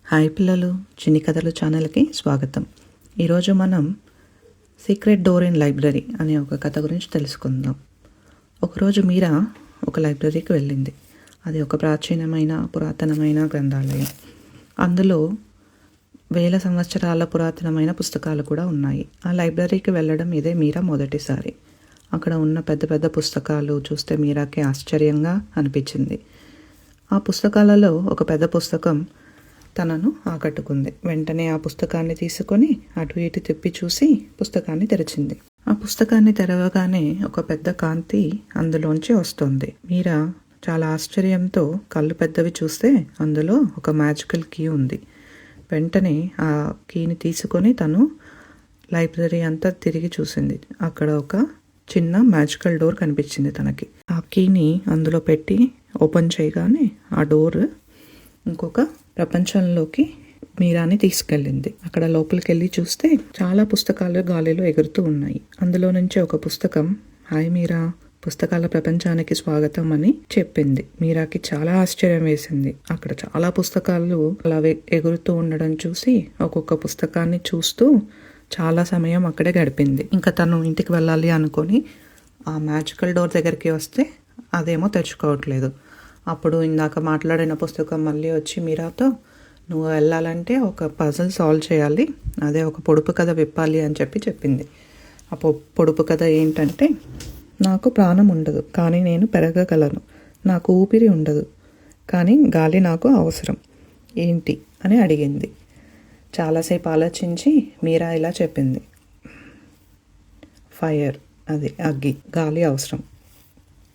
Hi పిల్లలు, చిన్ని కథలు ఛానల్కి స్వాగతం. ఈరోజు మనం సీక్రెట్ డోర్ ఇన్ లైబ్రరీ అనే ఒక కథ గురించి తెలుసుకుందాం. ఒకరోజు మీరా ఒక లైబ్రరీకి వెళ్ళింది. అది ఒక పురాతనమైన గ్రంథాలయం. అందులో వేల సంవత్సరాల పురాతనమైన పుస్తకాలు కూడా ఉన్నాయి. ఆ లైబ్రరీకి వెళ్ళడం ఇదే మీరా మొదటిసారి. అక్కడ ఉన్న పెద్ద పెద్ద పుస్తకాలు చూస్తే మీరాకి ఆశ్చర్యంగా అనిపించింది. ఆ పుస్తకాలలో ఒక పెద్ద పుస్తకం తనను ఆకట్టుకుంది. వెంటనే ఆ పుస్తకాన్ని తీసుకొని అటు ఇటు తిప్పి చూసి పుస్తకాన్ని తెరిచింది. ఆ పుస్తకాన్ని తెరవగానే ఒక పెద్ద కాంతి అందులోంచి వస్తుంది. మీరా చాలా ఆశ్చర్యంతో కళ్ళు పెద్దవి చూస్తే అందులో ఒక మ్యాజికల్ కీ ఉంది. వెంటనే ఆ కీని తీసుకొని తను లైబ్రరీ అంతా తిరిగి చూసింది. అక్కడ ఒక చిన్న మ్యాజికల్ డోర్ కనిపించింది తనకి. ఆ కీని అందులో పెట్టి ఓపెన్ చేయగానే ఆ డోర్ ఇంకొక ప్రపంచంలోకి మీరాని తీసుకెళ్ళింది. అక్కడ లోపలికి వెళ్ళి చూస్తే చాలా పుస్తకాలు గాలిలో ఎగురుతూ ఉన్నాయి. అందులో నుంచి ఒక పుస్తకం, హాయ్ మీరా, పుస్తకాల ప్రపంచానికి స్వాగతం అని చెప్పింది. మీరాకి చాలా ఆశ్చర్యం వేసింది. అక్కడ చాలా పుస్తకాలు అలా ఎగురుతూ ఉండడం చూసి ఒక్కొక్క పుస్తకాన్ని చూస్తూ చాలా సమయం అక్కడే గడిపింది. ఇంకా తను ఇంటికి వెళ్ళాలి అనుకొని ఆ మ్యాజికల్ డోర్ దగ్గరికి వస్తే అదేమో తెరుచుకోవట్లేదు. అప్పుడు ఇందాక మాట్లాడిన పుస్తకం మళ్ళీ వచ్చి మీరాతో, నువ్వు వెళ్ళాలంటే ఒక పజిల్ సాల్వ్ చేయాలి, అదే ఒక పొడుపు కథ విప్పాలి అని చెప్పింది. ఆ పొడుపు కథ ఏంటంటే, నాకు ప్రాణం ఉండదు కానీ నేను పెరగగలను, నాకు ఊపిరి ఉండదు కానీ గాలి నాకు అవసరం, ఏంటి అని అడిగింది. చాలాసేపు ఆలోచించి మీరా ఇలా చెప్పింది, ఫైర్, అది అగ్గి, గాలి అవసరం.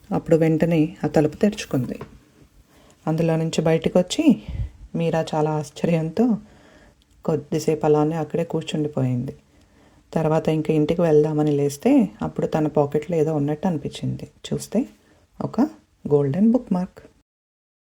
అప్పుడు వెంటనే ఆ తలుపు తెరుచుకుంది. అందులో నుంచి బయటకు వచ్చి మీరా చాలా ఆశ్చర్యంతో కొద్దిసేపు అలానే అక్కడే కూర్చుండిపోయింది. తర్వాత ఇంకా ఇంటికి వెళ్దామని లేస్తే అప్పుడు తన పాకెట్లో ఏదో ఉన్నట్టు అనిపించింది. చూస్తే ఒక గోల్డెన్ బుక్ మార్క్.